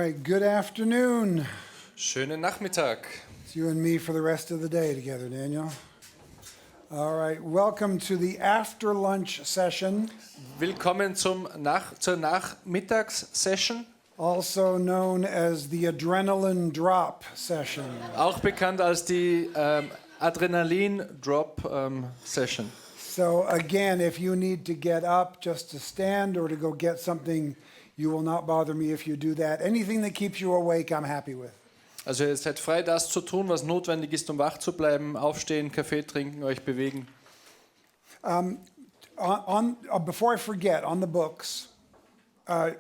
right, good afternoon. Schönen Nachmittag. It's you and me for the rest of the day together, Daniel. All right, welcome to the after lunch session, Willkommen zur Nachmittagssession, also known as the adrenaline drop session. auch bekannt als die Adrenalin-Drop-Session. So again, if you need to get up just to stand or to go get something, you will not bother me if you do that. Anything that keeps you awake, I'm happy with. Also ihr seid frei, das zu tun, was notwendig ist, um wach zu bleiben, aufstehen, Kaffee trinken, euch bewegen. Before I forget, on the books,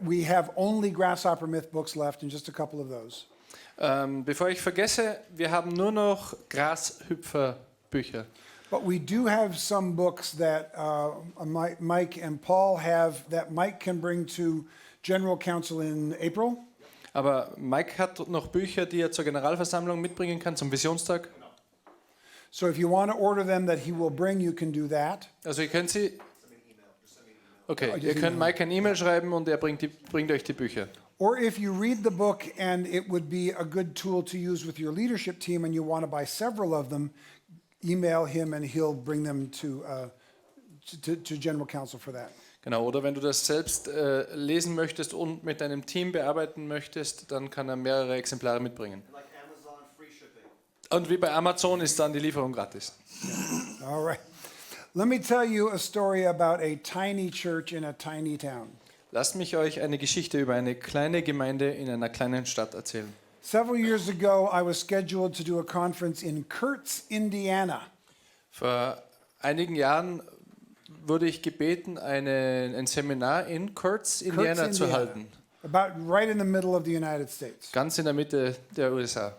we have only Grasshopper Myth books left and just a couple of those. Bevor ich vergesse, wir haben nur noch Grashüpfer-Bücher. But we do have some books that Mike and Paul have that Mike can bring to General Council in April. Aber Mike hat noch Bücher, die er zur Generalversammlung mitbringen kann, zum Visionstag. So if you want to order them that he will bring, you can do that. Also ihr könnt sie... Okay, ihr könnt Mike eine E-Mail schreiben und er bringt euch die Bücher. Or if you read the book and it would be a good tool to use with your leadership team and you want to buy several of them, email him and he'll bring them to General Council for that. Genau, oder wenn du das selbst lesen möchtest und mit deinem Team bearbeiten möchtest, dann kann er mehrere Exemplare mitbringen. Like Amazon, free shipping. Und wie bei Amazon ist dann die Lieferung gratis. All right. Let me tell you a story about a tiny church in a tiny town. Lasst mich euch eine Geschichte über eine kleine Gemeinde in einer kleinen Stadt erzählen. Several years ago, I was scheduled to do a conference in Kurtz, Indiana. Vor einigen Jahren wurde ich gebeten, ein Seminar in Kurtz, Indiana zu halten. About right in the middle of the United States. Ganz in der Mitte der USA.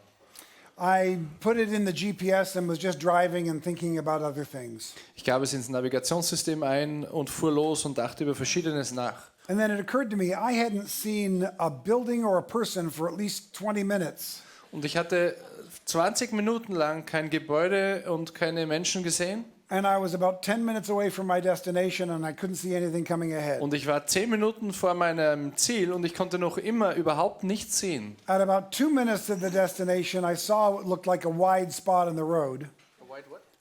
I put it in the GPS and was just driving and thinking about other things. Ich gab es ins Navigationssystem ein und fuhr los und dachte über Verschiedenes nach. And then it occurred to me, I hadn't seen a building or a person for at least 20 minutes. Und ich hatte 20 Minuten lang kein Gebäude und keine Menschen gesehen. And I was about 10 minutes away from my destination and I couldn't see anything coming ahead. Und ich war 10 Minuten vor meinem Ziel und ich konnte noch immer überhaupt nichts sehen. At about 2 minutes to the destination, I saw what looked like a wide spot in the road.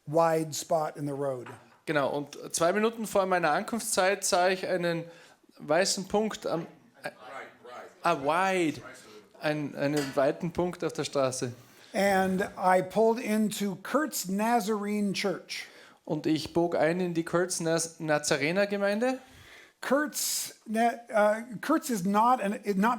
Wide spot in the road. Genau, und 2 Minuten vor meiner Ankunftszeit sah ich einen weißen Punkt einen weiten Punkt auf der Straße. And I pulled into Kurtz Nazarene Church. Und ich bog ein in die Kurtz Nazarener Gemeinde. Kurtz is not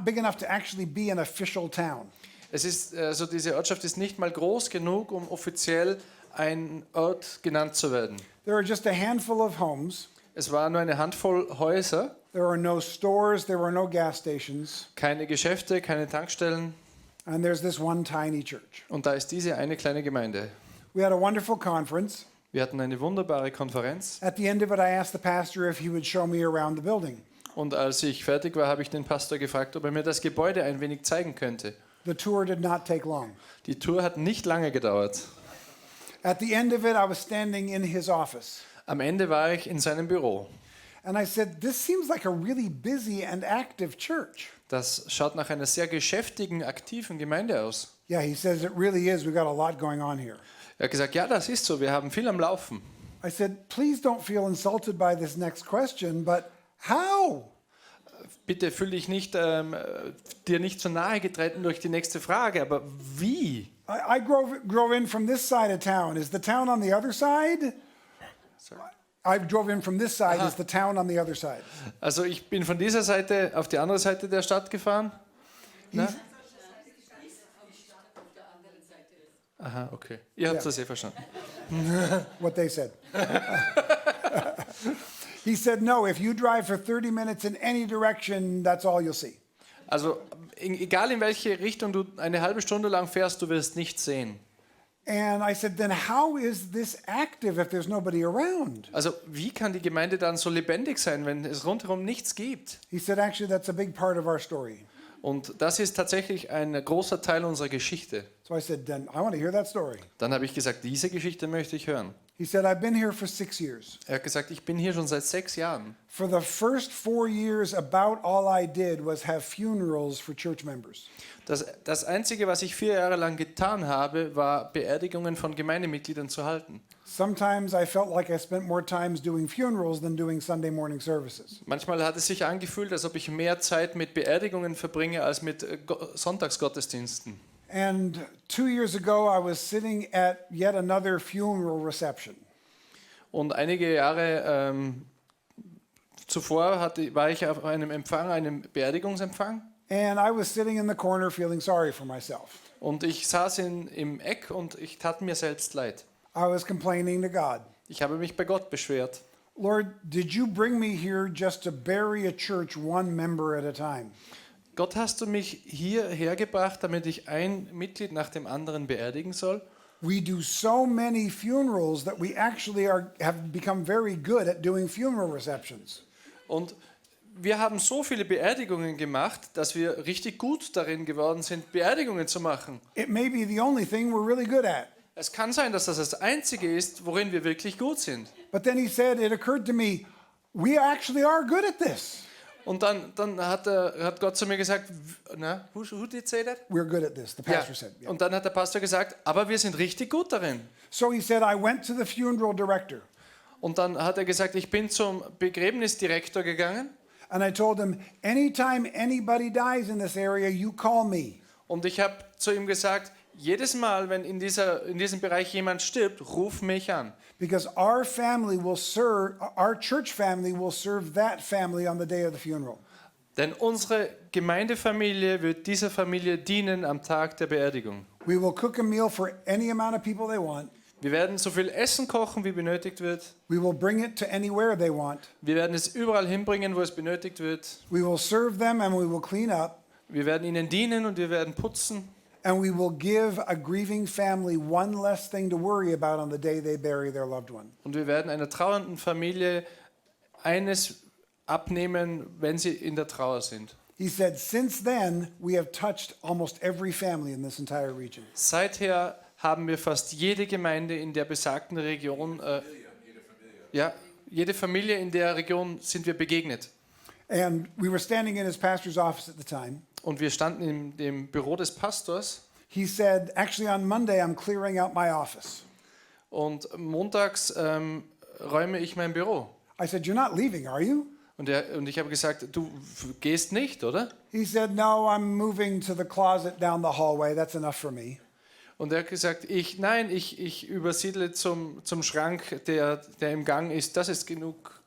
big enough to actually be an official town. Es ist also diese Ortschaft ist nicht mal groß genug, um offiziell ein Ort genannt zu werden. There are just a handful of homes. Es war nur eine Handvoll Häuser. There were no stores, there were no gas stations. Keine Geschäfte, keine Tankstellen. And there's this one tiny church. Und da ist diese eine kleine Gemeinde. We had a wonderful conference. Wir hatten eine wunderbare Konferenz. At the end of it, I asked the pastor if he would show me around the building. Und als ich fertig war, habe ich den Pastor gefragt, ob er mir das Gebäude ein wenig zeigen könnte. The tour did not take long. Die Tour hat nicht lange gedauert. At the end of it, I was standing in his office. Am Ende war ich in seinem Büro. And I said, this seems like a really busy and active church. Das schaut nach einer sehr geschäftigen, aktiven Gemeinde aus. Yeah, he says it really is. We've got a lot going on here. Er hat gesagt, ja, das ist so, wir haben viel am Laufen. I said, please don't feel insulted by this next question, but how? Bitte fühl dich nicht, dir nicht zu nahe getreten durch die nächste Frage, aber wie? I drove in from this side of town. Is the town on the other side? Sorry. I drove in from this side. Is the town on the other side? Also ich bin von dieser Seite auf die andere Seite der Stadt gefahren. Na? Aha, okay. Ihr habt das verstanden. What they said. He said, no, if you drive for 30 minutes in any direction, that's all you'll see. Also egal in welche Richtung du eine halbe Stunde lang fährst, du wirst nichts sehen. And I said, then how is this active if there's nobody around? Also wie kann die Gemeinde dann so lebendig sein, wenn es rundherum nichts gibt? He said, actually, that's a big part of our story. Und das ist tatsächlich ein großer Teil unserer Geschichte. So I said, then I want to hear that story. Dann habe ich gesagt, diese Geschichte möchte ich hören. He said, I've been here for 6 years. Er hat gesagt, ich bin hier schon seit 6 Jahren. For the first 4 years, about all I did was have funerals for church members. Das Einzige, was ich 4 Jahre lang getan habe, war Beerdigungen von Gemeindemitgliedern zu halten. Sometimes I felt like I spent more times doing funerals than doing Sunday morning services. Manchmal hat es sich angefühlt, als ob ich mehr Zeit mit Beerdigungen verbringe als mit Sonntagsgottesdiensten. And 2 years ago, I was sitting at yet another funeral reception. Und einige Jahre zuvor war ich auf einem Beerdigungsempfang. And I was sitting in the corner feeling sorry for myself. Und ich saß im Eck und ich tat mir selbst leid. I was complaining to God. Ich habe mich bei Gott beschwert. Lord, did you bring me here just to bury a church one member at a time? Gott, hast du mich hierher gebracht, damit ich ein Mitglied nach dem anderen beerdigen soll? We do so many funerals that we actually have become very good at doing funeral receptions. Und wir haben so viele Beerdigungen gemacht, dass wir richtig gut darin geworden sind, Beerdigungen zu machen. It may be the only thing we're really good at. Es kann sein, dass das Einzige ist, worin wir wirklich gut sind. But then he said, it occurred to me, we actually are good at this. Und dann hat Gott zu mir gesagt, who did say that? We're good at this, the pastor said. Yeah. Und dann hat der Pastor gesagt, aber wir sind richtig gut darin. So he said, I went to the funeral director Und dann hat er gesagt, ich bin zum Begräbnisdirektor gegangen and I told him, anytime anybody dies in this area, you call me. und ich habe zu ihm gesagt, jedes Mal, wenn in diesem Bereich jemand stirbt, ruf mich an. Because our church family will serve that family on the day of the funeral. Denn unsere Gemeindefamilie wird dieser Familie dienen am Tag der Beerdigung. We will cook a meal for any amount of people they want. Wir werden so viel Essen kochen, wie benötigt wird. We will bring it to anywhere they want. Wir werden es überall hinbringen, wo es benötigt wird. We will serve them and we will clean up. Wir werden ihnen dienen und wir werden putzen. And we will give a grieving family one less thing to worry about on the day they bury their loved one. Und wir werden einer trauernden Familie eines abnehmen, wenn sie in der Trauer sind. He said, since then, we have touched almost every family in this entire region. Seither haben wir fast jede Gemeinde in der besagten Region, jede Familie in der Region sind wir begegnet. And we were standing in his pastor's office at the time. Und wir standen in dem Büro des Pastors. He said, actually on Monday, I'm clearing out my office. Und montags räume ich mein Büro. I said, you're not leaving, are you? Und ich habe gesagt, du gehst nicht, oder? He said, no, I'm moving to the closet down the hallway. That's enough for me. Und er hat gesagt, ich übersiedle zum Schrank, der im Gang ist. Das ist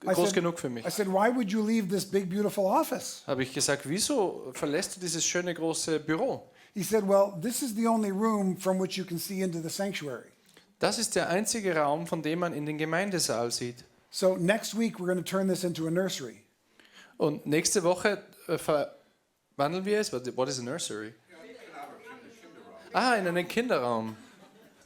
groß genug für mich. I said, why would you leave this big, beautiful office? Habe ich gesagt, wieso verlässt du dieses schöne große Büro? He said, well, this is the only room from which you can see into the sanctuary. Das ist der einzige Raum, von dem man in den Gemeindesaal sieht. So next week, we're going to turn this into a nursery. Und nächste Woche verwandeln wir es. What is a nursery? In einen Kinderraum.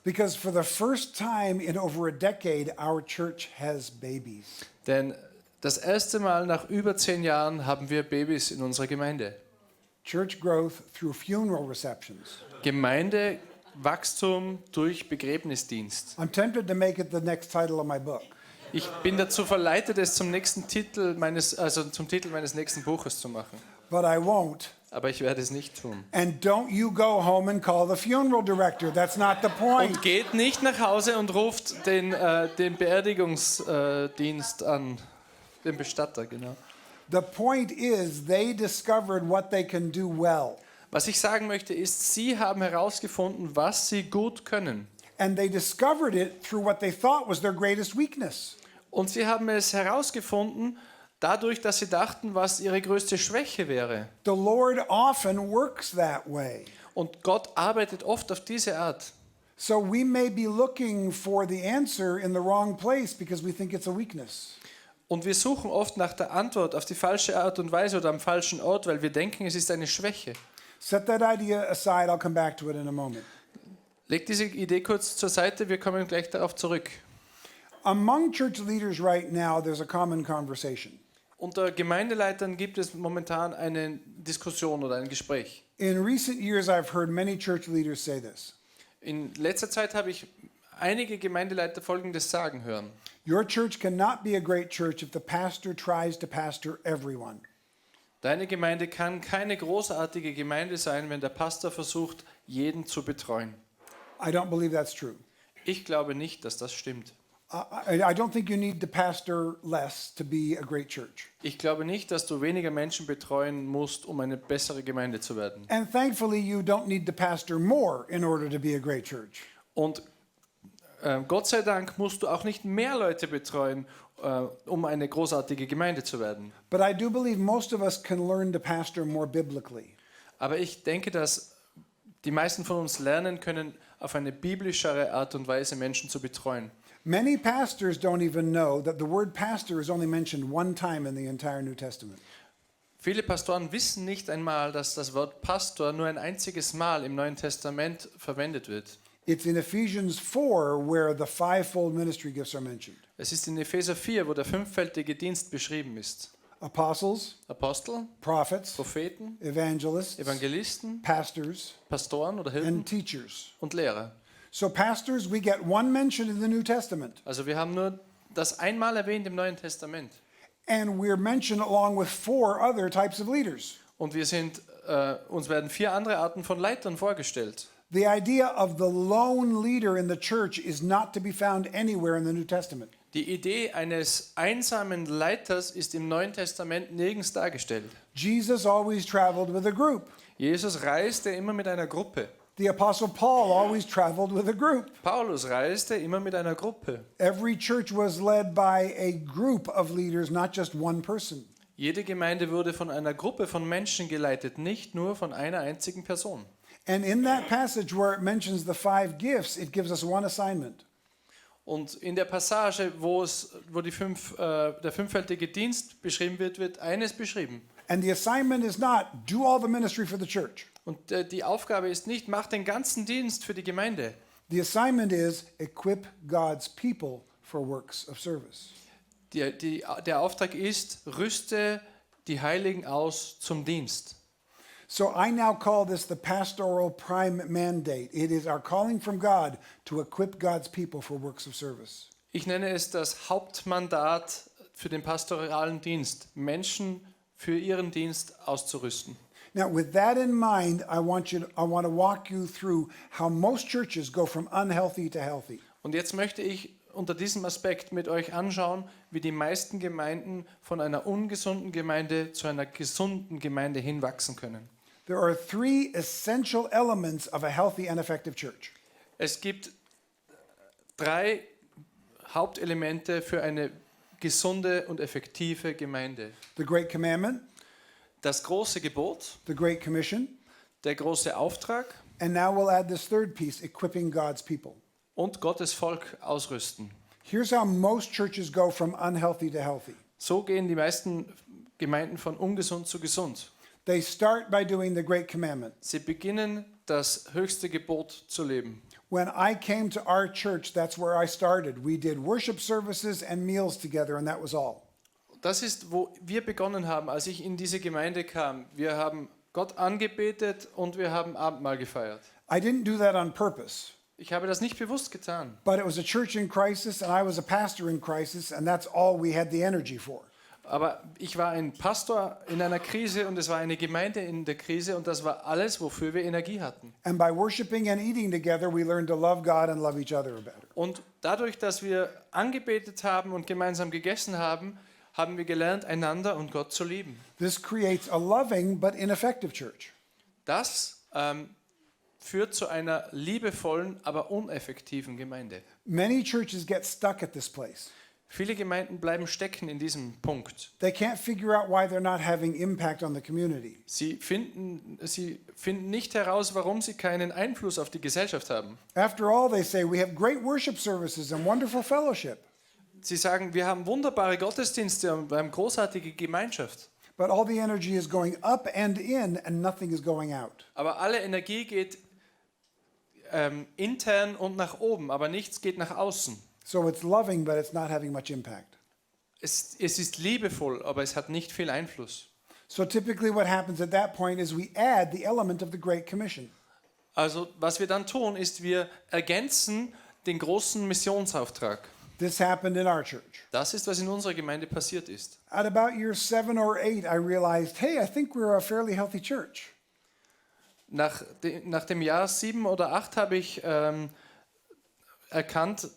Because for the first time in over a decade, our church has babies. Denn das erste Mal nach über 10 Jahren haben wir Babys in unserer Gemeinde. Church growth through funeral receptions. Gemeindewachstum durch Begräbnisdienst. I'm tempted to make it the next title of my book. Ich bin dazu verleitet, es zum Titel meines nächsten Buches zu machen. But I won't. Aber ich werde es nicht tun. And don't you go home and call the funeral director. That's not the point. Und geht nicht nach Hause und ruft den Beerdigungsdienst an, den Bestatter, genau. The point is, they discovered what they can do well. Was ich sagen möchte ist, sie haben herausgefunden, was sie gut können. And they discovered it through what they thought was their greatest weakness. Und sie haben es herausgefunden, dadurch, dass sie dachten, was ihre größte Schwäche wäre. The Lord often works that way. Und Gott arbeitet oft auf diese Art. So we may be looking for the answer in the wrong place because we think it's a weakness. Und wir suchen oft nach der Antwort auf die falsche Art und Weise oder am falschen Ort, weil wir denken, es ist eine Schwäche. Set that idea aside. I'll come back to it in a moment. Leg diese Idee kurz zur Seite, wir kommen gleich darauf zurück. Among church leaders right now, there's a common conversation. Unter Gemeindeleitern gibt es momentan eine Diskussion oder ein Gespräch. In recent years, I've heard many church leaders say this. In letzter Zeit habe ich einige Gemeindeleiter Folgendes sagen hören. Your church cannot be a great church if the pastor tries to pastor everyone. Deine Gemeinde kann keine großartige Gemeinde sein, wenn der Pastor versucht, jeden zu betreuen. I don't believe that's true. Ich glaube nicht, dass das stimmt. I don't think you need to pastor less to be a great church. Ich glaube nicht, dass du weniger Menschen betreuen musst, um eine bessere Gemeinde zu werden. And thankfully, you don't need to pastor more in order to be a great church. Und Gott sei Dank musst du auch nicht mehr Leute betreuen, um eine großartige Gemeinde zu werden. But I do believe most of us can learn to pastor more biblically. Aber ich denke, dass die meisten von uns lernen können, auf eine biblischere Art und Weise Menschen zu betreuen. Many pastors don't even know that the word pastor is only mentioned one time in the entire New Testament. Viele Pastoren wissen nicht einmal, dass das Wort Pastor nur ein einziges Mal im Neuen Testament verwendet wird. It's in Ephesians 4 where the fivefold ministry gifts are mentioned. Es ist in Epheser 4, wo der fünffältige Dienst beschrieben ist. Apostles, Apostel, prophets, Propheten, evangelists, Evangelisten, pastors, Pastoren oder Hirten and teachers. und Lehrer. So pastors, we get one mention in the New Testament, Also wir haben nur das einmal erwähnt im Neuen Testament. and we're mentioned along with 4 other types of leaders. Und uns werden 4 andere Arten von Leitern vorgestellt. The idea of the lone leader in the church is not to be found anywhere in the New Testament. Die Idee eines einsamen Leiters ist im Neuen Testament nirgends dargestellt. Jesus always traveled with a group. Jesus reiste immer mit einer Gruppe. The Apostle Paul always traveled with a group. Paulus reiste immer mit einer Gruppe. Every church was led by a group of leaders, not just one person. Jede Gemeinde wurde von einer Gruppe von Menschen geleitet, nicht nur von einer einzigen Person. And in that passage where it mentions the 5 gifts, it gives us one assignment. Und in der Passage, wo der fünffältige Dienst beschrieben wird, wird eines beschrieben. And the assignment is not do all the ministry for the church. Und die Aufgabe ist nicht, mach den ganzen Dienst für die Gemeinde. The assignment is equip God's people for works of service. Der Auftrag ist, rüste die Heiligen aus zum Dienst. So I now call this the pastoral prime mandate. It is our calling from God to equip God's people for works of service. Ich nenne es das Hauptmandat für den pastoralen Dienst, Menschen für ihren Dienst auszurüsten. Now, with that in mind, I want to walk you through how most churches go from unhealthy to healthy. Und jetzt möchte ich unter diesem Aspekt mit euch anschauen, wie die meisten Gemeinden von einer ungesunden Gemeinde zu einer gesunden Gemeinde hinwachsen können. There are 3 essential elements of a healthy and effective church. Es gibt 3 Hauptelemente für eine gesunde und effektive Gemeinde. The Great Commandment, Das große Gebot, the Great Commission, der große Auftrag and now we'll add this third piece, equipping God's people. und Gottes Volk ausrüsten. Here's how most churches go from unhealthy to healthy. So gehen die meisten Gemeinden von ungesund zu gesund. They start by doing the Great Commandment. Sie beginnen, das höchste Gebot zu leben. When I came to our church, that's where I started. We did worship services and meals together, and that was all. Das ist, wo wir begonnen haben, als ich in diese Gemeinde kam. Wir haben Gott angebetet und wir haben Abendmahl gefeiert. I didn't do that on purpose, Ich habe das nicht bewusst getan. but it was a church in crisis, and I was a pastor in crisis, and that's all we had the energy for. Aber ich war ein Pastor in einer Krise und es war eine Gemeinde in der Krise und das war alles, wofür wir Energie hatten. And by worshiping and eating together, we learned to love God and love each other better. Und dadurch, dass wir angebetet haben und gemeinsam gegessen haben, haben wir gelernt, einander und Gott zu lieben. This creates a loving but ineffective church. Das führt zu einer liebevollen, aber uneffektiven Gemeinde. Many churches get stuck at this place. Viele Gemeinden bleiben stecken in diesem Punkt. They can't figure out why they're not having impact on the community. Sie finden nicht heraus, warum sie keinen Einfluss auf die Gesellschaft haben. After all, they say, we have great worship services and wonderful fellowship, Sie sagen, wir haben wunderbare Gottesdienste und wir haben großartige Gemeinschaft. but all the energy is going up and in and nothing is going out. Aber alle Energie geht intern und nach oben, aber nichts geht nach außen. So it's loving, but it's not having much impact. Es ist liebevoll, aber es hat nicht viel Einfluss. So typically what happens at that point is we add the element of the Great Commission. Also was wir dann tun, ist, wir ergänzen den großen Missionsauftrag. This happened in our church. Das ist, was in unserer Gemeinde passiert ist. At about year 7 or 8, I realized, hey, I think we're a fairly healthy church. Nach dem Jahr 7 oder 8 habe ich erkannt,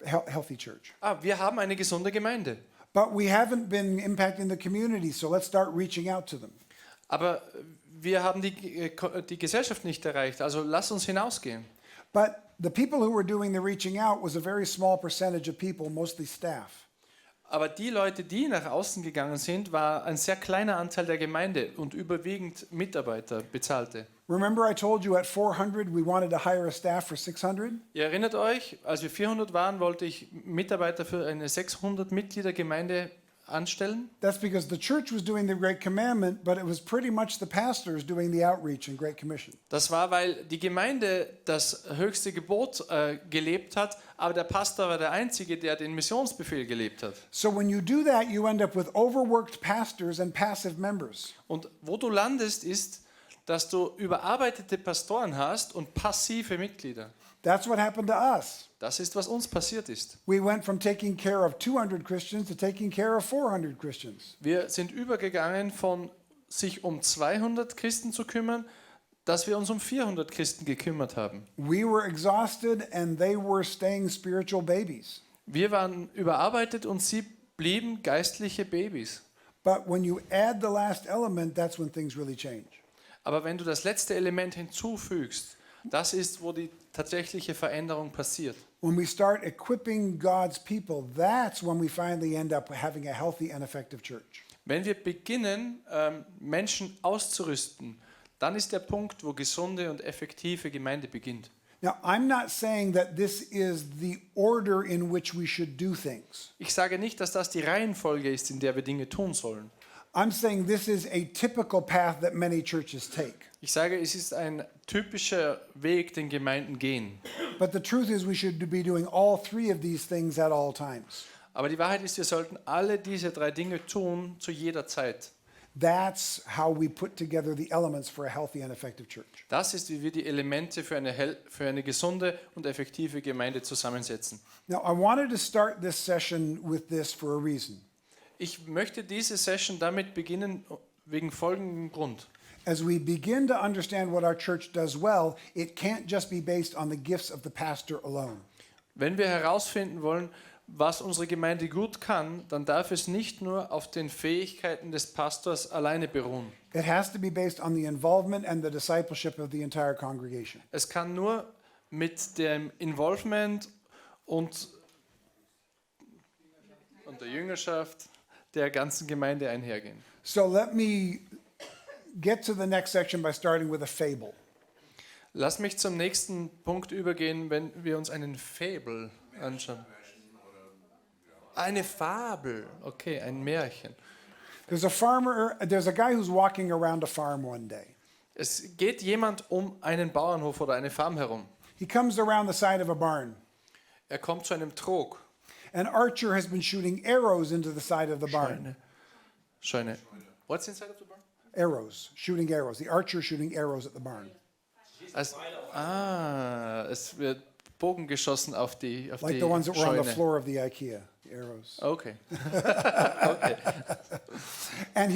Healthy church. wir haben eine gesunde Gemeinde. But we haven't been impacting the community, so let's start reaching out to them. Aber wir haben die Gesellschaft nicht erreicht, also lass uns hinausgehen. But the people who were doing the reaching out was a very small percentage of people, mostly staff. Aber die Leute, die nach außen gegangen sind, war ein sehr kleiner Anteil der Gemeinde und überwiegend Mitarbeiter, Bezahlte. Remember I told you at 400 we wanted to hire a staff for 600? Ihr erinnert euch, als wir 400 waren, wollte ich Mitarbeiter für eine 600 Mitglieder Gemeinde anstellen. That's because the church was doing the Great Commandment, but it was pretty much the pastors doing the outreach and Great Commission. Das war, weil die Gemeinde das höchste Gebot gelebt hat, aber der Pastor war der Einzige, der den Missionsbefehl gelebt hat. So when you do that, you end up with overworked pastors and passive members. Und wo du landest, ist, dass du überarbeitete Pastoren hast und passive Mitglieder. That's what happened to us. Das ist, was uns passiert ist. We went from taking care of 200 Christians to taking care of 400 Christians. Wir sind übergegangen von sich um 200 Christen zu kümmern, dass wir uns um 400 Christen gekümmert haben. We were exhausted and they were staying spiritual babies. Wir waren überarbeitet und sie blieben geistliche Babys. But when you add the last element, that's when things really change. Aber wenn du das letzte Element hinzufügst, das ist, wo die tatsächliche Veränderung passiert. When we start equipping God's people, that's when we finally end up having a healthy and effective church. Wenn wir beginnen, Menschen auszurüsten, dann ist der Punkt, wo gesunde und effektive Gemeinde beginnt. Now, I'm not saying that this is the order in which we should do things. Ich sage nicht, dass das die Reihenfolge ist, in der wir Dinge tun sollen. I'm saying this is a typical path that many churches take. Ich sage, es ist ein typischer Weg, den Gemeinden gehen. But the truth is we should be doing all three of these things at all times. Aber die Wahrheit ist, wir sollten alle diese 3 Dinge tun, zu jeder Zeit. That's how we put together the elements for a healthy and effective church. Das ist, wie wir die Elemente für eine gesunde und effektive Gemeinde zusammensetzen. Now, I wanted to start this session with this for a reason. Ich möchte diese Session damit beginnen, wegen folgendem Grund. As we begin to understand what our church does well, it can't just be based on the gifts of the pastor alone. Wenn wir herausfinden wollen, was unsere Gemeinde gut kann, dann darf es nicht nur auf den Fähigkeiten des Pastors alleine beruhen. It has to be based on the involvement and the discipleship of the entire congregation. Es kann nur mit dem Involvement und der Jüngerschaft der ganzen Gemeinde einhergehen. So let me get to the next section by starting with a fable. Lass mich zum nächsten Punkt übergehen, wenn wir uns einen Fable anschauen. Eine Fabel, okay, ein Märchen. There's a guy who's walking around a farm one day. Es geht jemand um einen Bauernhof oder eine Farm herum. He comes around the side of a barn. Er kommt zu einem Trog. An archer has been shooting arrows into the side of the barn. Scheune. What's inside of the barn? Arrows, shooting arrows. The archer shooting arrows at the barn. Es wird Bogen geschossen auf die Like the ones that were on the Scheune. floor of the IKEA, the arrows. Okay. And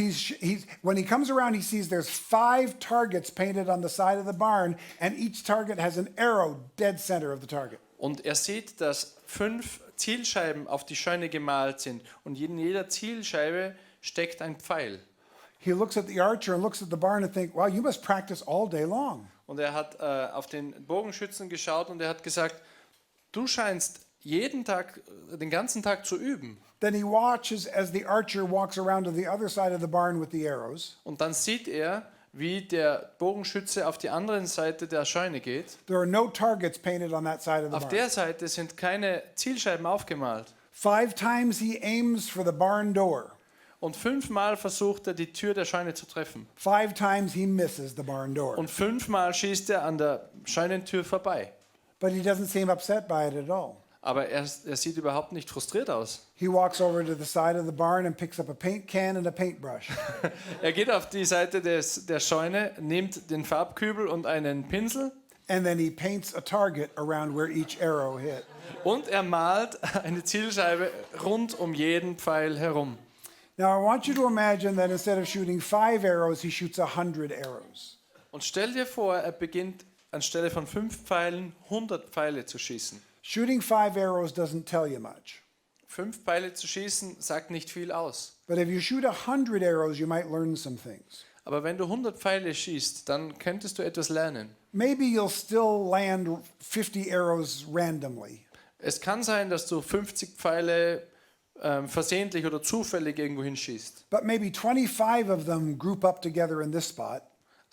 when he comes around, he sees there's 5 targets painted on the side of the barn, and each target has an arrow dead center of the target. Und er sieht, dass 5 Zielscheiben auf die Scheune gemalt sind und in jeder Zielscheibe steckt ein Pfeil. He looks at the archer and looks at the barn and thinks, wow, you must practice all day long. Und er hat auf den Bogenschützen geschaut und er hat gesagt, du scheinst jeden Tag, den ganzen Tag zu üben. Then he watches as the archer walks around to the other side of the barn with the arrows. Und dann sieht er, wie der Bogenschütze auf die andere Seite der Scheune geht. There are no targets painted on that side of the Auf barn. der Seite sind keine Zielscheiben aufgemalt. 5 times he aims for the barn door. Und 5-mal versucht er, die Tür der Scheune zu treffen. 5 times he misses the barn door. Und 5-mal schießt er an der Scheunentür vorbei. But he doesn't seem upset by it at all. Aber er sieht überhaupt nicht frustriert aus. He walks over to the side of the barn and picks up a paint can and a paintbrush. Er geht auf die Seite der Scheune, nimmt den Farbkübel und einen Pinsel And then he paints a target around where each arrow hit. und er malt eine Zielscheibe rund um jeden Pfeil herum. Now I want you to imagine that instead of shooting 5 arrows, he shoots 100 arrows. Und stell dir vor, er beginnt anstelle von 5 Pfeilen 100 Pfeile zu schießen. Shooting 5 arrows doesn't tell you much. 5 Pfeile zu schießen sagt nicht viel aus. But if you shoot 100 arrows, you might learn some things. Aber wenn du 100 Pfeile schießt, dann könntest du etwas lernen. Maybe you'll still land 50 arrows randomly. Es kann sein, dass du 50 Pfeile versehentlich oder zufällig irgendwo hinschießt. But maybe 25 of them group up together in this spot.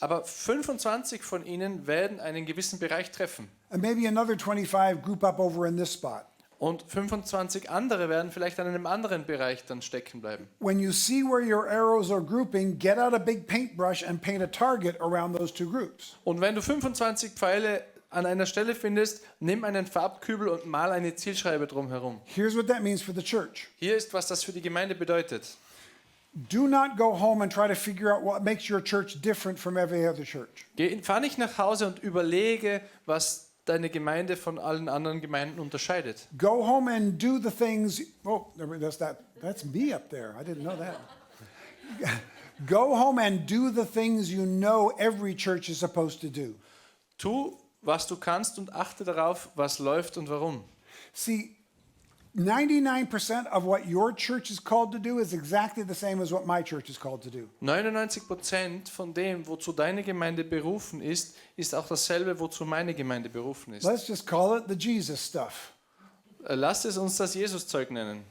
Aber 25 von ihnen werden einen gewissen Bereich treffen. And maybe another 25 group up over in this spot. Und 25 andere werden vielleicht an einem anderen Bereich dann stecken bleiben. When you see where your arrows are grouping, get out a big paintbrush and paint a target around those two groups. Und wenn du 25 Pfeile an einer Stelle findest, nimm einen Farbkübel und mal eine Zielscheibe drumherum. Here's what that means for the church. Hier ist, was das für die Gemeinde bedeutet. Do not go home and try to figure out what makes your church different from every other church. Fahr nicht nach Hause und überlege, was deine Gemeinde von allen anderen Gemeinden unterscheidet. Go home and do the things. Oh, that's me up there. I didn't know that. Go home and do the things you know every church is supposed to do. Tu, was du kannst und achte darauf, was läuft und warum. See, 99% of what your church is called to do is exactly the same as what my church is called to do. 99% von dem, wozu deine Gemeinde berufen ist, ist auch dasselbe, wozu meine Gemeinde berufen ist. Let's just call it the Jesus stuff. Lass es uns das Jesus-Zeug nennen.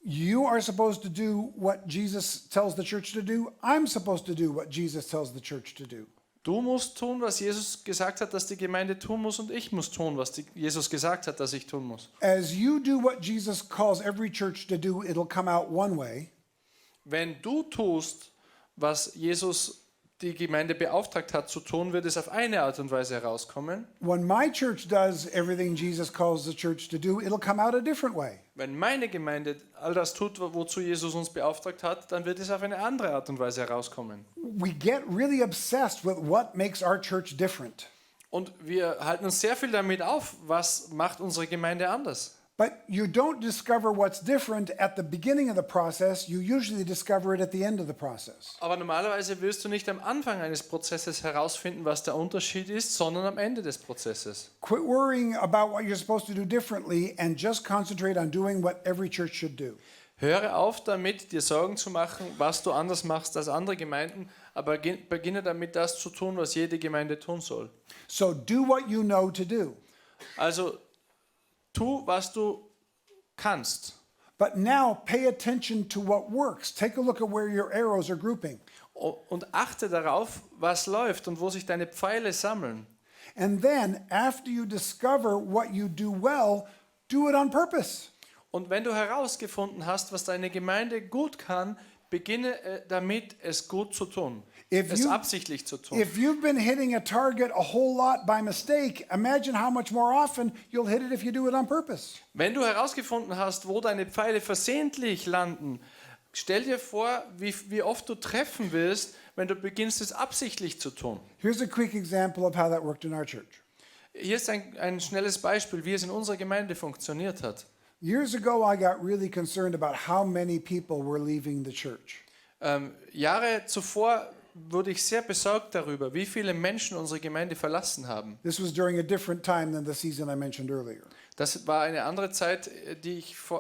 You are supposed to do what Jesus tells the church to do. I'm supposed to do what Jesus tells the church to do. Du musst tun, was Jesus gesagt hat, dass die Gemeinde tun muss, und ich muss tun, was Jesus gesagt hat, dass ich tun muss. As you do what Jesus calls every church to do, it'll come out one way. Wenn du tust, was Jesus die Gemeinde beauftragt hat zu tun, wird es auf eine Art und Weise herauskommen. When my church does everything Jesus calls the church to do, it'll come out a different way. Wenn meine Gemeinde all das tut, wozu Jesus uns beauftragt hat, dann wird es auf eine andere Art und Weise herauskommen. We get really obsessed with what makes our church different. Und wir halten uns sehr viel damit auf, was macht unsere Gemeinde anders. But you don't discover what's different at the beginning of the process. You usually discover it at the end of the process. Aber normalerweise wirst du nicht am Anfang eines Prozesses herausfinden, was der Unterschied ist, sondern am Ende des Prozesses. Quit worrying about what you're supposed to do differently and just concentrate on doing what every church should do. Höre auf damit, dir Sorgen zu machen, was du anders machst als andere Gemeinden, aber beginne damit, das zu tun, was jede Gemeinde tun soll. So do what you know to do. Also tu, was du kannst. But now pay attention to what works. Take a look at where your arrows are grouping. Und achte darauf, was läuft und wo sich deine Pfeile sammeln. And then, after you discover what you do well, do it on purpose. Und wenn du herausgefunden hast, was deine Gemeinde gut kann, beginne damit, es gut zu tun. Es absichtlich zu tun. If you've been hitting a target a whole lot by mistake, imagine how much more often you'll hit it if you do it on purpose. Wenn du herausgefunden hast, wo deine Pfeile versehentlich landen, stell dir vor, wie oft du treffen wirst, wenn du beginnst, es absichtlich zu tun. Here's a quick example of how that worked in our church. Hier ist ein schnelles Beispiel, wie es in unserer Gemeinde funktioniert hat. Years ago, I got really concerned about how many people were leaving the church. Jahre zuvor wurde ich sehr besorgt darüber, wie viele Menschen unsere Gemeinde verlassen haben. This was during a different time than the season I mentioned earlier. Das war eine andere Zeit,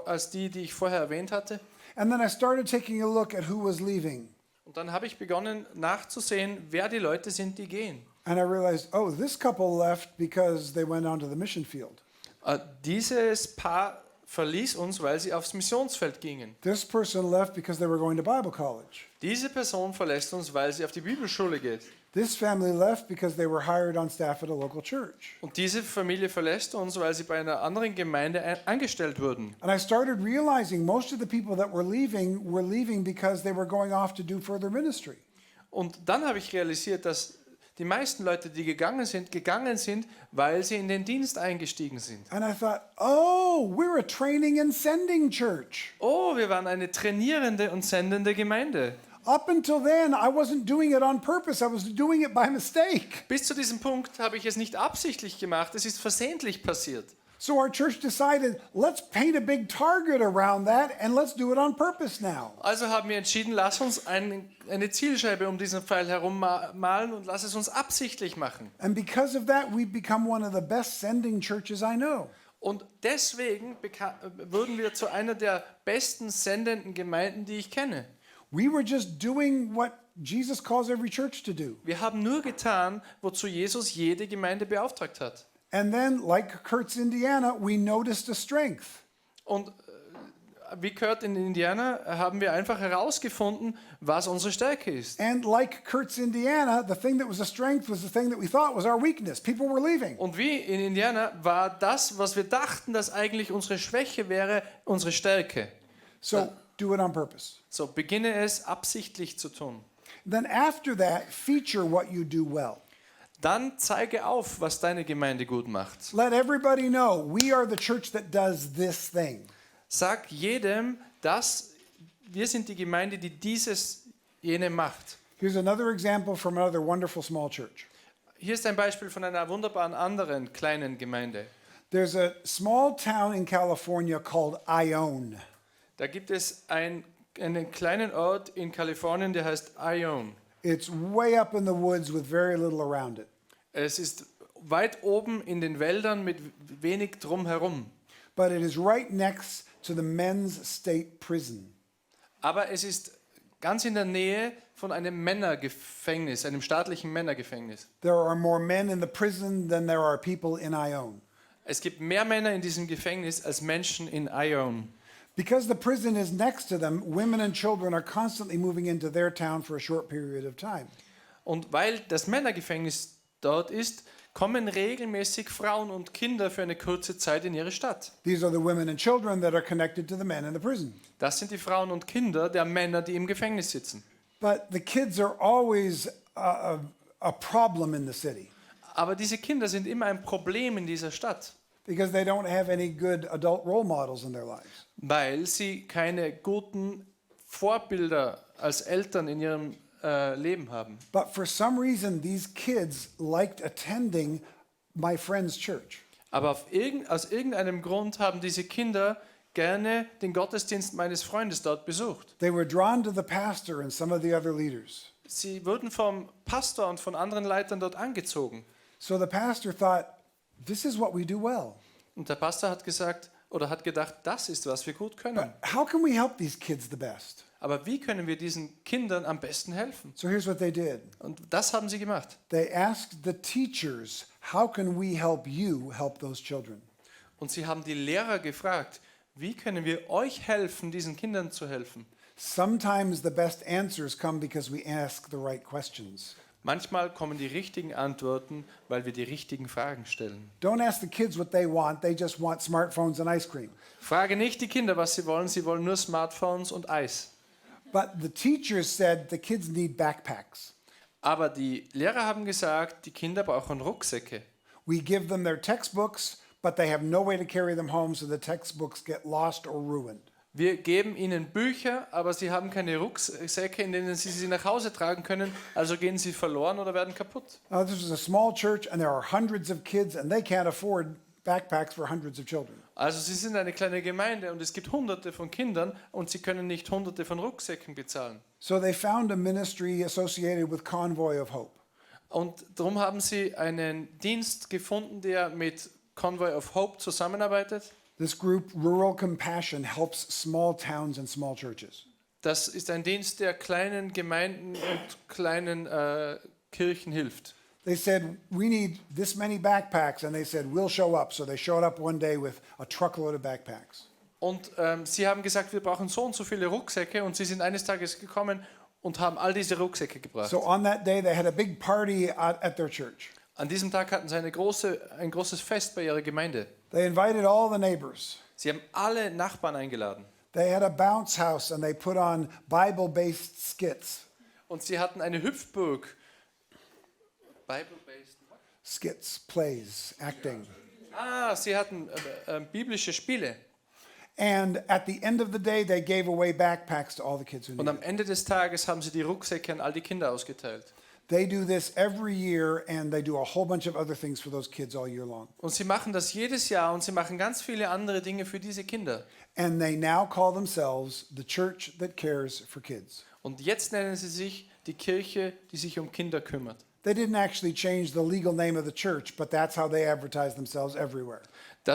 als die ich vorher erwähnt hatte. And then I started taking a look at who was leaving. Und dann habe ich begonnen nachzusehen, wer die Leute sind, die gehen. And I realized, oh, this couple left because they went onto the mission field. Dieses Paar verließ uns, weil sie aufs Missionsfeld gingen. This person left because they were going to Bible college. Diese Person verlässt uns, weil sie auf die Bibelschule geht. This family left because they were hired on staff at a local church. Und diese Familie verlässt uns, weil sie bei einer anderen Gemeinde angestellt wurden. And I started realizing most of the people that were leaving because they were going off to do further ministry. Und dann habe ich realisiert, dass die meisten Leute, die gegangen sind, weil sie in den Dienst eingestiegen sind. And I thought, oh, we're a training and sending church. Oh, wir waren eine trainierende und sendende Gemeinde. Up until then, I wasn't doing it on purpose. I was doing it by mistake. Bis zu diesem Punkt habe ich es nicht absichtlich gemacht, es ist versehentlich passiert. So our church decided, let's paint a big target around that and let's do it on purpose now. Also haben wir entschieden, lass uns eine Zielscheibe um diesen Pfeil herum malen und lass es uns absichtlich machen. And because of that, we've become one of the best sending churches I know. Und deswegen wurden wir zu einer der besten sendenden Gemeinden, die ich kenne. We were just doing what Jesus calls every church to do. Wir haben nur getan, wozu Jesus jede Gemeinde beauftragt hat. And then, like Kurt's Indiana, we noticed a strength. Und wie Kurt in Indiana haben wir einfach herausgefunden, was unsere Stärke ist. And like Kurt's Indiana, the thing that was a strength was the thing that we thought was our weakness. People were leaving. Und wie in Indiana war das, was wir dachten, dass eigentlich unsere Schwäche wäre, unsere Stärke. So do it on purpose. So beginne es absichtlich zu tun. Then after that, feature what you do well. Dann zeige auf, was deine Gemeinde gut macht. Let everybody know we are the church that does this thing. Sag jedem, dass wir sind die Gemeinde, die jene macht. Here's another example from another wonderful small church. Hier ist ein Beispiel von einer wunderbaren anderen kleinen Gemeinde. There's a small town in California called Ione. Da gibt es einen kleinen Ort in Kalifornien, der heißt Ione. It's way up in the woods with very little around it. Es ist weit oben in den Wäldern mit wenig drumherum. But it is right next to the men's state prison. Aber es ist ganz in der Nähe von einem Männergefängnis, einem staatlichen Männergefängnis. There are more men in the prison than there are people in Ione. Es gibt mehr Männer in diesem Gefängnis als Menschen in Ione. Because the prison is next to them, women and children are constantly moving into their town for a short period of time. Und weil das Männergefängnis dort ist, kommen regelmäßig Frauen und Kinder für eine kurze Zeit in ihre Stadt. These are the women and children that are connected to the men in the prison. Das sind die Frauen und Kinder der Männer, die im Gefängnis sitzen. But the kids are always a problem in the city Aber diese Kinder sind immer ein Problem in dieser Stadt, because they don't have any good adult role models in their lives. weil sie keine guten Vorbilder als Eltern in ihrem Leben haben. But for some reason, these kids liked attending my friend's church. Aber aus irgendeinem Grund haben diese Kinder gerne den Gottesdienst meines Freundes dort besucht. They were drawn to the pastor and some of the other leaders. Sie wurden vom Pastor und von anderen Leitern dort angezogen. So the pastor thought, this is what we do well. Und der Pastor hat gesagt oder hat gedacht, das ist, was wir gut können. But how can we help these kids the best? Aber wie können wir diesen Kindern am besten helfen? So here's what they did. Und das haben sie gemacht. They asked the teachers, how can we help you help those children? Und sie haben die Lehrer gefragt, wie können wir euch helfen, diesen Kindern zu helfen? Sometimes the best answers come because we ask the right questions. Manchmal kommen die richtigen Antworten, weil wir die richtigen Fragen stellen. Don't ask the kids what they just want smartphones and ice cream. Frage nicht die Kinder, was sie wollen nur Smartphones und Eis. But the teachers said the kids need backpacks. Aber die Lehrer haben gesagt, die Kinder brauchen Rucksäcke. We give them their textbooks, but they have no way to carry them home, so the textbooks get lost or ruined. Wir geben ihnen Bücher, aber sie haben keine Rucksäcke, in denen sie nach Hause tragen können, also gehen sie verloren oder werden kaputt. Now, this is a small church, and there are hundreds of kids, and they can't afford backpacks for hundreds of children. Also sie sind eine kleine Gemeinde und es gibt Hunderte von Kindern und sie können nicht Hunderte von Rucksäcken bezahlen. So they found a ministry associated with Convoy of Hope. Und darum haben sie einen Dienst gefunden, der mit Convoy of Hope zusammenarbeitet. This group, Rural Compassion, helps small towns and small churches. Das ist ein Dienst, der kleinen Gemeinden und kleinen Kirchen hilft. They said, we need this many backpacks, and they said, we'll show up. So they showed up one day with a truckload of backpacks. Und sie haben gesagt, wir brauchen so und so viele Rucksäcke und sie sind eines Tages gekommen und haben all diese Rucksäcke gebracht. So on that day, they had a big party at their church. An diesem Tag hatten sie ein großes Fest bei ihrer Gemeinde. They invited all the neighbors. Sie haben alle Nachbarn eingeladen. They had a bounce house, and they put on Bible-based skits. Und sie hatten eine Hüpfburg Bible-based. skits, plays, acting. Sie hatten biblische Spiele. And at the end of the day, they gave away backpacks to all the kids who Und needed am it. Ende des Tages haben sie die Rucksäcke an all die Kinder ausgeteilt. They do this every year, and they do a whole bunch of other things for those kids all year long. Und sie machen das jedes Jahr und sie machen ganz viele andere Dinge für diese Kinder. And they now call themselves the church that cares for kids. Und jetzt nennen sie sich die Kirche, die sich um Kinder kümmert. They didn't actually change the legal name of the church, but that's how they advertise themselves everywhere.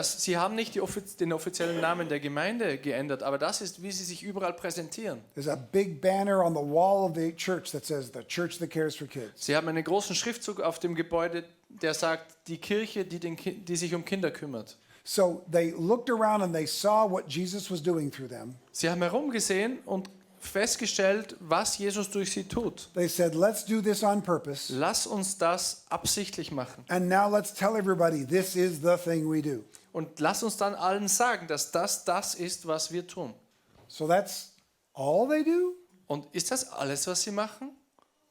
Sie haben nicht den offiziellen Namen der Gemeinde geändert, aber das ist, wie sie sich überall präsentieren. There's a big banner on the wall of the church that says the church that cares for kids. Sie haben einen großen Schriftzug auf dem Gebäude, der sagt, die Kirche, die sich um Kinder kümmert. So they looked around and they saw what Jesus was doing through them. Sie haben herumgesehen und festgestellt, was Jesus durch sie tut. They said, let's do this on purpose. Lass uns das absichtlich machen. And now let's tell everybody this is the thing we do. Und lass uns dann allen sagen, dass das ist, was wir tun. So that's all they do? Und ist das alles, was sie machen?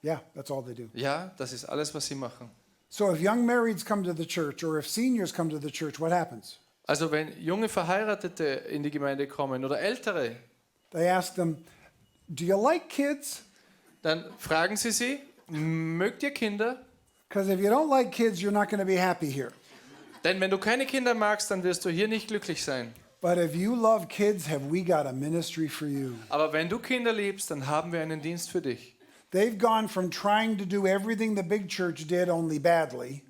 Yeah, that's all they do. Ja, das ist alles, was sie machen. So if young marrieds come to the church or if seniors come to the church, what happens? Also wenn junge Verheiratete in die Gemeinde kommen oder ältere, They ask them, do you like kids? dann fragen sie, mögt ihr Kinder? Because if you don't like kids, you're not going to be happy here. Denn wenn du keine Kinder magst, dann wirst du hier nicht glücklich sein. But if you love kids, have we got a ministry for you? Aber wenn du Kinder liebst, dann haben wir einen Dienst für dich. They've gone from trying to do everything the big church did only badly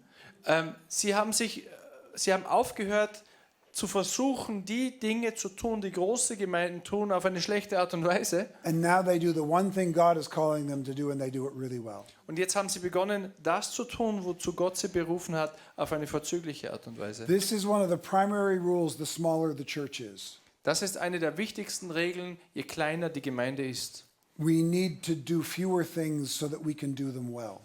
Sie haben aufgehört zu versuchen, die Dinge zu tun, die große Gemeinden tun, auf eine schlechte Art und Weise. and now they do the one thing God is calling them to do and they do it really well. Und jetzt haben sie begonnen, das zu tun, wozu Gott sie berufen hat, auf eine vorzügliche Art und Weise. This is one of the primary rules the smaller the church is. Das ist eine der wichtigsten Regeln, je kleiner die Gemeinde ist. We need to do fewer things so that we can do them well.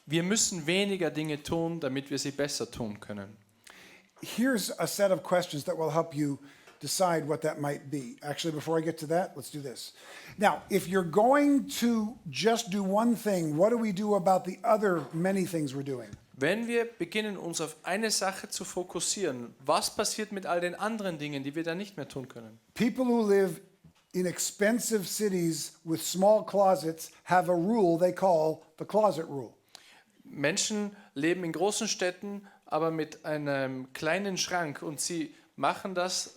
Wir müssen weniger Dinge tun, damit wir sie besser tun können. Here's a set of questions that will help you decide what that might be. Actually, before I get to that, let's do this. Now, if you're going to just do one thing, what do we do about the other many things we're doing? Wenn wir beginnen, uns auf eine Sache zu fokussieren, was passiert mit all den anderen Dingen, die wir dann nicht mehr tun können? People who live in expensive cities with small closets have a rule they call the closet rule. Menschen leben in großen Städten, aber mit einem kleinen Schrank und sie machen das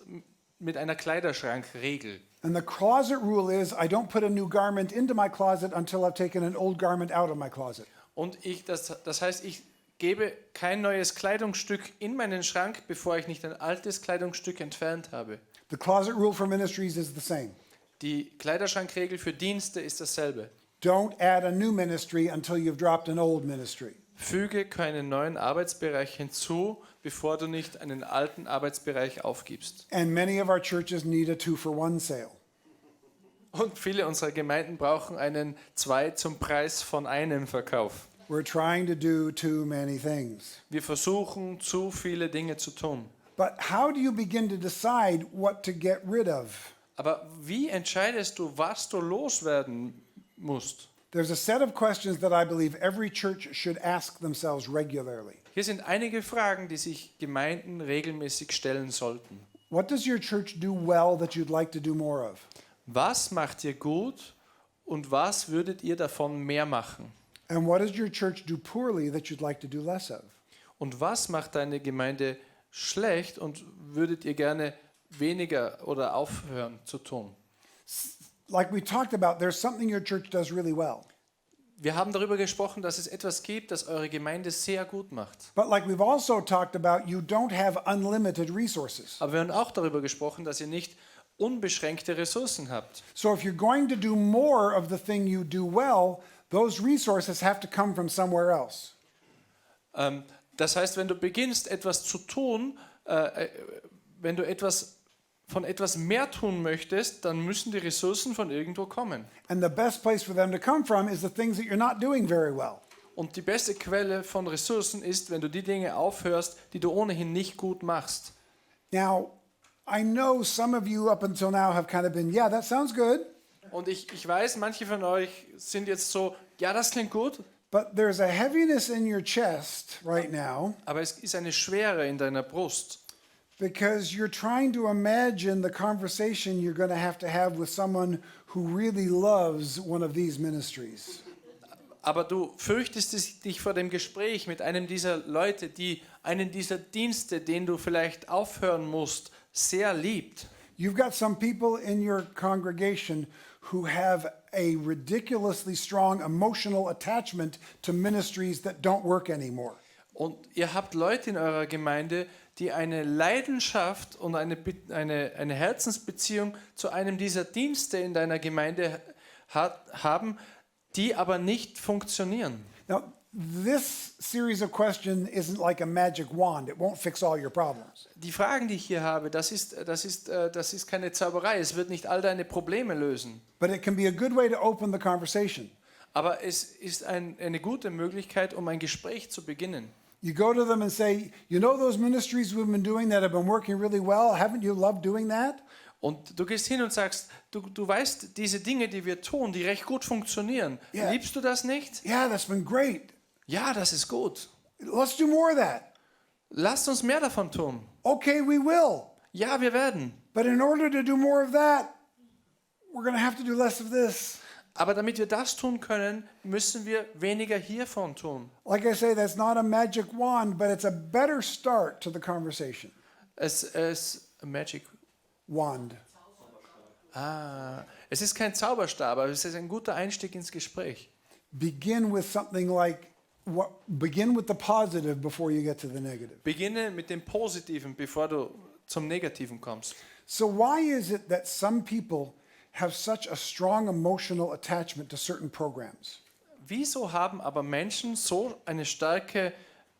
mit einer Kleiderschrankregel. And the closet rule is I don't put a new garment into my closet until I've taken an old garment out of my closet. Und das heißt, ich gebe kein neues Kleidungsstück in meinen Schrank, bevor ich nicht ein altes Kleidungsstück entfernt habe. The closet rule for ministries is the same. Die Kleiderschrankregel für Dienste ist dasselbe. Don't add a new ministry until you've dropped an old ministry. Füge keinen neuen Arbeitsbereich hinzu, bevor du nicht einen alten Arbeitsbereich aufgibst. And many of our churches need a 2-for-1 sale. Und viele unserer Gemeinden brauchen einen 2 zum Preis von einem Verkauf. We're trying to do too many things. Wir versuchen, zu viele Dinge zu tun. But how do you begin to decide what to get rid of? Aber wie entscheidest du, was du loswerden musst? There's a set of questions that I believe every church should ask themselves regularly. Hier sind einige Fragen, die sich Gemeinden regelmäßig stellen sollten. What does your church do well that you'd like to do more of? Was macht ihr gut und was würdet ihr davon mehr machen? And what does your church do poorly that you'd like to do less of? Und was macht deine Gemeinde schlecht und würdet ihr gerne weniger oder aufhören zu tun? Like we talked about, there's something your church does really well. Wir haben darüber gesprochen, dass es etwas gibt, das eure Gemeinde sehr gut macht. But like we've also talked about, you don't have unlimited resources. Aber wir haben auch darüber gesprochen, dass ihr nicht unbeschränkte Ressourcen habt. So if you're going to do more of the thing you do well, those resources have to come from somewhere else. Das heißt, wenn du beginnst, etwas zu tun, wenn du von etwas mehr tun möchtest, dann müssen die Ressourcen von irgendwo kommen. And the best place for them to come from is the things that you're not doing very well. Und die beste Quelle von Ressourcen ist, wenn du die Dinge aufhörst, die du ohnehin nicht gut machst. Now, I know some of you up until now have kind of been, yeah, that sounds good. Und ich weiß, manche von euch sind jetzt so, ja, das klingt gut. But there's a heaviness in your chest right now Aber es ist eine Schwere in deiner Brust, because you're trying to imagine the conversation you're going to have with someone who really loves one of these ministries. aber du fürchtest dich vor dem Gespräch mit einem dieser Leute, die einen dieser Dienste, den du vielleicht aufhören musst, sehr liebt. You've got some people in your congregation who have a ridiculously strong emotional attachment to ministries that don't work anymore. Und ihr habt Leute in eurer Gemeinde, die eine Leidenschaft und eine Herzensbeziehung zu einem dieser Dienste in deiner Gemeinde haben, die aber nicht funktionieren. Now, this series of questions isn't like a magic wand. It won't fix all your problems. Die Fragen, die ich hier habe, das ist keine Zauberei. Es wird nicht all deine Probleme lösen. But it can be a good way to open the conversation. Aber es ist eine gute Möglichkeit, um ein Gespräch zu beginnen. You go to them and say, you know those ministries we've been doing that have been working really well? Haven't you loved doing that? Und du gehst hin und sagst, du weißt, diese Dinge, die wir tun, die recht gut funktionieren. Yeah. Liebst du das nicht? Yeah, that's been great. Ja, das ist gut. Let's do more of that. Lasst uns mehr davon tun. Okay, we will. Ja, wir werden. But in order to do more of that, we're going to have to do less of this. Aber damit wir das tun können, müssen wir weniger hiervon tun. Like I say, that's not a magic wand, but it's a better start to the conversation. Es ist Magic. Wand. Es ist kein Zauberstab, aber es ist ein guter Einstieg ins Gespräch. Begin with something like, begin with the positive before you get to the negative. Beginne mit dem Positiven, bevor du zum Negativen kommst. So why is it that some people have such a strong emotional attachment to certain programs? Wieso haben aber Menschen so eine starke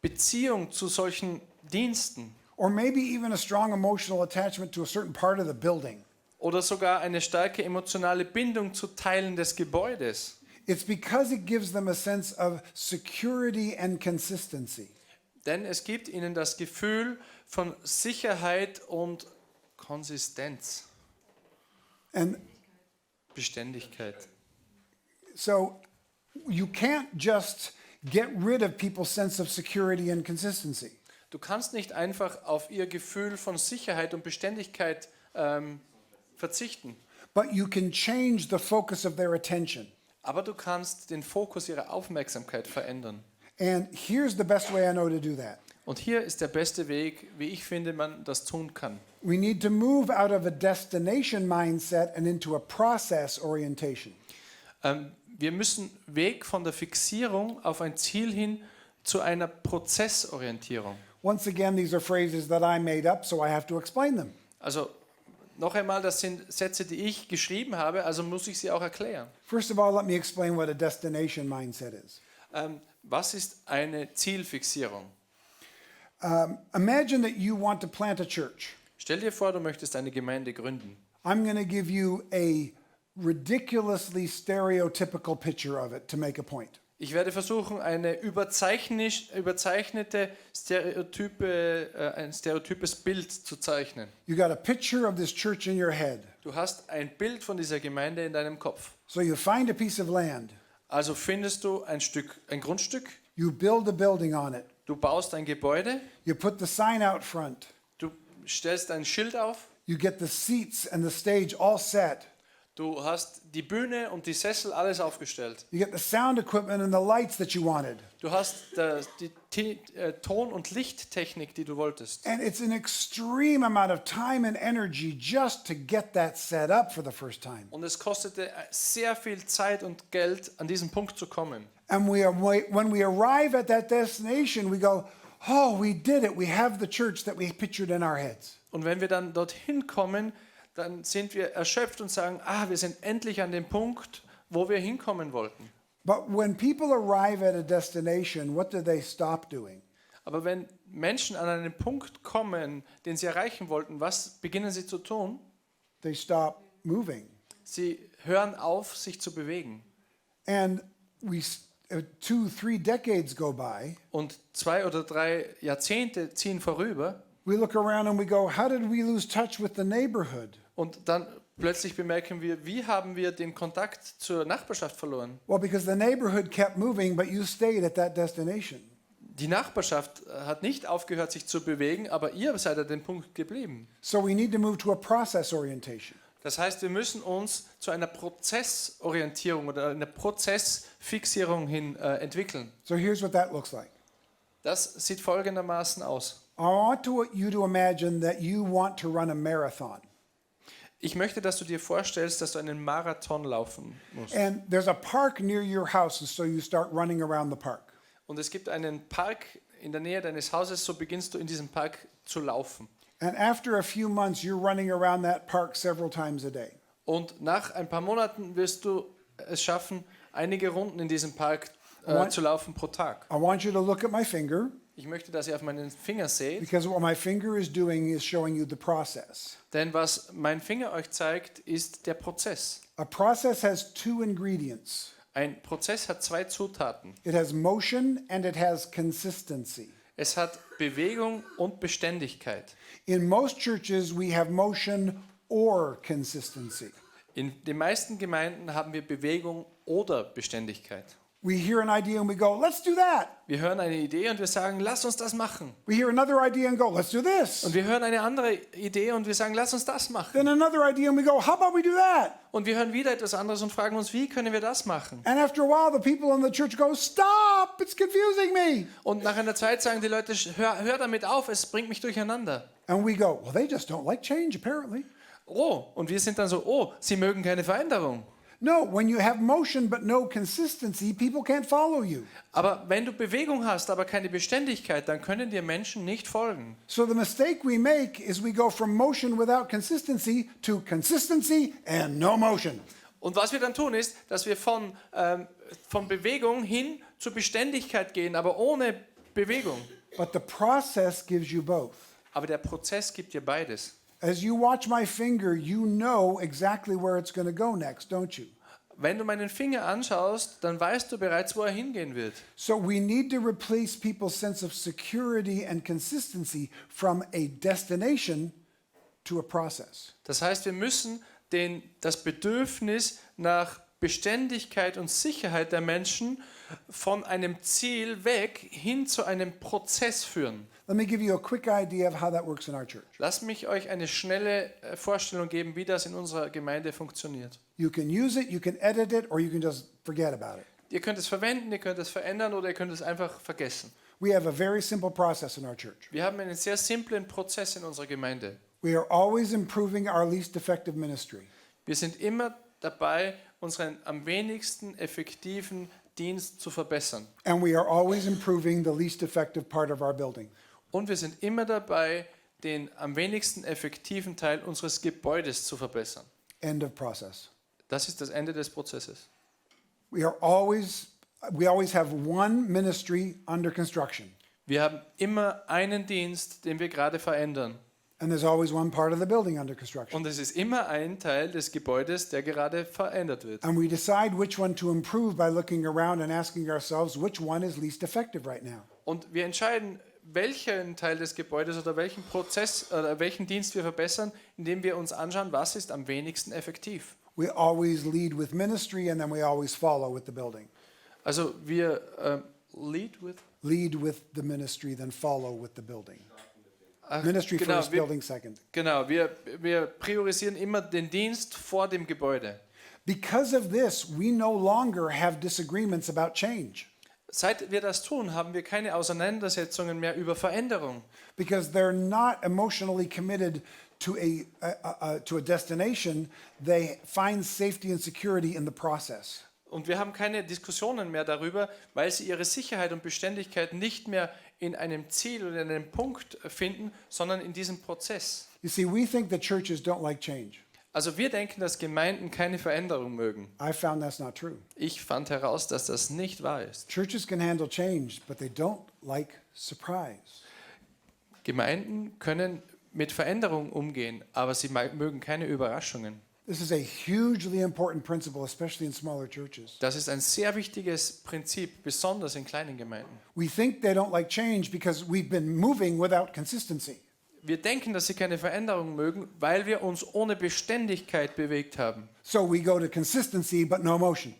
Beziehung zu solchen Diensten? Or maybe even a strong emotional attachment to a certain part of the building? Oder sogar eine starke emotionale Bindung zu Teilen des Gebäudes? It's because it gives them a sense of security and consistency. Denn es gibt ihnen das Gefühl von Sicherheit und Konsistenz, And Beständigkeit. so you can't just get rid of people's sense of security and consistency. Du kannst nicht einfach auf ihr Gefühl von Sicherheit und Beständigkeit verzichten, But you can change the focus of their attention. aber du kannst den Fokus ihrer Aufmerksamkeit verändern. And here's the best way I know to do that. Und hier ist der beste Weg, wie ich finde, man das tun kann. We need to move out of a destination mindset and into a process orientation. Wir müssen weg von der Fixierung auf ein Ziel hin zu einer Prozessorientierung. Once again, these are phrases that I made up, so I have to explain them. Also noch einmal, das sind Sätze, die ich geschrieben habe, also muss ich sie auch erklären. First of all, let me explain what a destination mindset is. Was ist eine Zielfixierung? Imagine that you want to plant a church. Stell dir vor, du möchtest eine Gemeinde gründen. I'm going to give you a ridiculously stereotypical picture of it to make a point. Ich werde versuchen, ein stereotypes Bild zu zeichnen. You got a picture of this church in your head. Du hast ein Bild von dieser Gemeinde in deinem Kopf. So you find a piece of land. Also findest du ein Grundstück, You build a building on it. du baust ein Gebäude, You put the sign out front. du stellst ein Schild auf, You get the seats and the stage all set. du hast die Bühne und die Sessel, alles aufgestellt. You get the sound equipment and the lights that you wanted. Du hast die Ton- und Lichttechnik, die du wolltest. And it's an extreme amount of time and energy just to get that set up for the first time. Und es kostete sehr viel Zeit und Geld, an diesen Punkt zu kommen. And when we arrive at that destination, we go, oh, we did it. We have the church that we pictured in our heads. Und wenn wir dann dorthin kommen, dann sind wir erschöpft und sagen, wir sind endlich an dem Punkt, wo wir hinkommen wollten. But when people arrive at a destination, what do they stop doing? Aber wenn Menschen an einen Punkt kommen, den sie erreichen wollten, was beginnen sie zu tun? They stop moving. Sie hören auf, sich zu bewegen. And 2-3 decades go by. Und 2 oder 3 Jahrzehnte ziehen vorüber. We look around and we go, how did we lose touch with the neighborhood? Und dann plötzlich bemerken wir, wie haben wir den Kontakt zur Nachbarschaft verloren? Well, because the neighborhood kept moving, but you stayed at that destination. Die Nachbarschaft hat nicht aufgehört, sich zu bewegen, aber ihr seid an dem Punkt geblieben. So we need to move to a process orientation. Das heißt, wir müssen uns zu einer Prozessorientierung oder einer Prozessfixierung hin entwickeln. So here's what that looks like. Das sieht folgendermaßen aus. I want you to imagine that you want to run a marathon. Ich möchte, dass du dir vorstellst, dass du einen Marathon laufen musst. And there's a park near your house, and so you start running around the park. Und es gibt einen Park in der Nähe deines Hauses, so beginnst du in diesem Park zu laufen. And after a few months, you're running around that park several times a day. Und nach ein paar Monaten wirst du es schaffen, einige Runden in diesem Park zu laufen pro Tag. I want you to look at my finger, Ich möchte, dass ihr auf meinen Finger seht, because what my finger is doing is showing you the process. denn was mein Finger euch zeigt, ist der Prozess. A process has two ingredients. Ein Prozess hat zwei Zutaten. It has motion and it has consistency. Es hat Bewegung und Beständigkeit. In most churches, we have motion or consistency. In den meisten Gemeinden haben wir Bewegung oder Beständigkeit. We hear an idea and we go, let's do that. Wir hören eine Idee und wir sagen, lass uns das machen. We hear another idea and go, let's do this. Und wir hören eine andere Idee und wir sagen, lass uns das machen. Then another idea and we go, how about we do that? Und wir hören wieder etwas anderes und fragen uns, wie können wir das machen? And after a while, the people in the church go, stop, it's confusing me. Und nach einer Zeit sagen die Leute, hör damit auf, es bringt mich durcheinander. And we go, well, they just don't like change, apparently. Oh, und wir sind dann so, oh, sie mögen keine Veränderung. No, when you have motion but no consistency, people can't follow you. Aber wenn du Bewegung hast, aber keine Beständigkeit, dann können dir Menschen nicht folgen. So the mistake we make is we go from motion without consistency to consistency and no motion. Und was wir dann tun ist, dass wir von Bewegung hin zur Beständigkeit gehen, aber ohne Bewegung. But the process gives you both. Aber der Prozess gibt dir beides. As you watch my finger, you know exactly where it's going to go next, don't you? Wenn du meinen Finger anschaust, dann weißt du bereits, wo er hingehen wird. So we need to replace people's sense of security and consistency from a destination to a process. Das heißt, wir müssen das Bedürfnis nach Beständigkeit und Sicherheit der Menschen von einem Ziel weg hin zu einem Prozess führen. Let me give you a quick idea of how that works in our church. Lass mich euch eine schnelle Vorstellung geben, wie das in unserer Gemeinde funktioniert. You can use it, you can edit it, or you can just forget about it. Ihr könnt es verwenden, ihr könnt es verändern oder ihr könnt es einfach vergessen. We have a very simple process in our church. Wir haben einen sehr simplen Prozess in unserer Gemeinde. We are always improving our least effective ministry. Wir sind immer dabei, unseren am wenigsten effektiven Dienst zu verbessern. And we are always improving the least effective part of our building. Und wir sind immer dabei, den am wenigsten effektiven Teil unseres Gebäudes zu verbessern. End of process. Das ist das Ende des Prozesses. We always have one ministry under construction. Wir haben immer einen Dienst, den wir gerade verändern. And there's always one part of the building under construction. Und es ist immer ein Teil des Gebäudes, der gerade verändert wird. And we decide which one to improve by looking around and asking ourselves which one is least effective right now. Und wir entscheiden, welchen Teil des Gebäudes oder welchen Prozess oder welchen Dienst wir verbessern, indem wir uns anschauen, was ist am wenigsten effektiv. We always lead with ministry and then we always follow with the building. Also wir lead with the ministry, then follow with the building. Ministry genau, first, building second. Genau, wir priorisieren immer den Dienst vor dem Gebäude. Because of this, we no longer have disagreements about change. Seit wir das tun, haben wir keine Auseinandersetzungen mehr über Veränderung. Because they're not emotionally committed to a destination, they find safety and security in the process. Und wir haben keine Diskussionen mehr darüber, weil sie ihre Sicherheit und Beständigkeit nicht mehr in einem Ziel oder in einem Punkt finden, sondern in diesem Prozess. You see, we think that churches don't like change. Also wir denken, dass Gemeinden keine Veränderung mögen. I found that's not true. Ich fand heraus, dass das nicht wahr ist. Churches can handle change, but they don't like surprise. Gemeinden können mit Veränderung umgehen, aber sie mögen keine Überraschungen. This is a hugely important principle, especially in smaller churches. Das ist ein sehr wichtiges Prinzip, besonders in kleinen Gemeinden. We think they don't like change because we've been moving without consistency. wir denken, dass sie keine Veränderung mögen, weil wir uns ohne Beständigkeit bewegt haben. So we go to consistency, but no motion.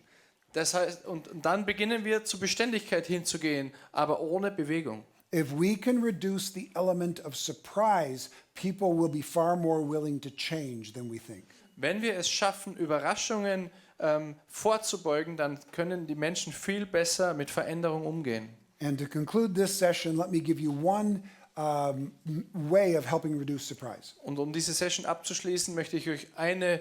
Das heißt, und dann beginnen wir zur Beständigkeit hinzugehen, aber ohne Bewegung. If we can reduce the element of surprise, people will be far more willing to change than we think. Wenn wir es schaffen, Überraschungen vorzubeugen, dann können die Menschen viel besser mit Veränderung umgehen. And to conclude this session, let me give you one way of helping reduce surprise. Und um diese Session abzuschließen, möchte ich euch eine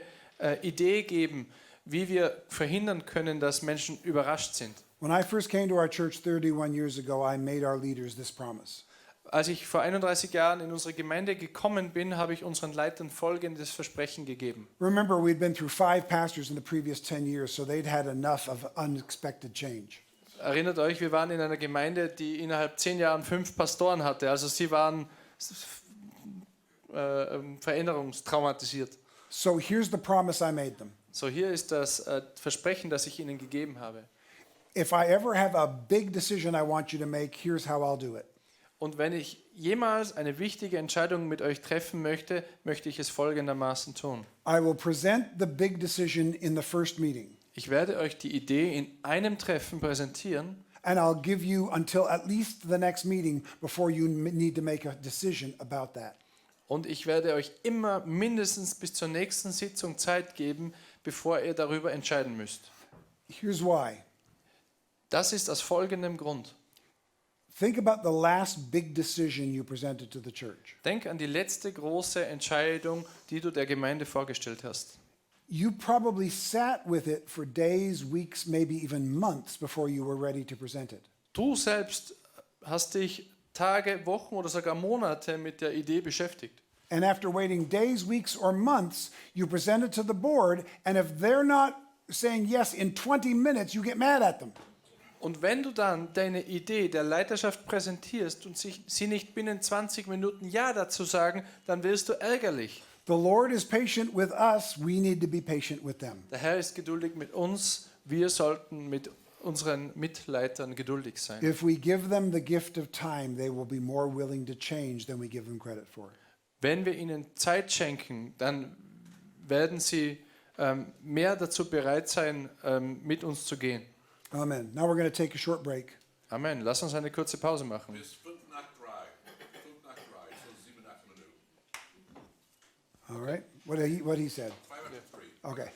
Idee geben, wie wir verhindern können, dass Menschen überrascht sind. When I first came to our church 31 years ago, I made our leaders this promise. Als ich vor 31 Jahren in unsere Gemeinde gekommen bin, habe ich unseren Leitern folgendes Versprechen gegeben. Remember, we'd been through 5 pastors in the previous 10 years, so they'd had enough of unexpected change. Erinnert euch, wir waren in einer Gemeinde, die innerhalb 10 Jahren 5 Pastoren hatte. Also sie waren veränderungstraumatisiert. So here's the promise I made them. So, hier ist das Versprechen, das ich ihnen gegeben habe. If I ever have a big decision I want you to make, here's how I'll do it. Und wenn ich jemals eine wichtige Entscheidung mit euch treffen möchte, möchte ich es folgendermaßen tun. I will present the big decision in the first meeting, Ich werde euch die Idee in einem Treffen präsentieren and I'll give you until at least the next meeting before you need to make a decision about that. und ich werde euch immer mindestens bis zur nächsten Sitzung Zeit geben, bevor ihr darüber entscheiden müsst. Here's why. Das ist aus folgendem Grund. Think about the last big decision you presented to the church. Denk an die letzte große Entscheidung, die du der Gemeinde vorgestellt hast. You probably sat with it for days, weeks, maybe even months before you were ready to present it. Du selbst hast dich Tage, Wochen oder sogar Monate mit der Idee beschäftigt. And after waiting days, weeks, or months, you present it to the board, and if they're not saying yes in 20 minutes, you get mad at them. Und wenn du dann deine Idee der Leiterschaft präsentierst und sie nicht binnen 20 Minuten Ja dazu sagen, dann wirst du ärgerlich. The Lord is patient with us, we need to be patient with them. Der Herr ist geduldig mit uns, wir sollten mit unseren Mitleitern geduldig sein. If we give them the gift of time, they will be more willing to change than we give them credit for. Wenn wir ihnen Zeit schenken, dann werden sie mehr dazu bereit sein, mit uns zu gehen. Amen. Now we're going to take a short break. Amen. Lass uns eine kurze Pause machen. Bis 5 nach 3. 5 nach 3, so 7, 8 Minuten. All right? What he said. 5 nach 3. Okay.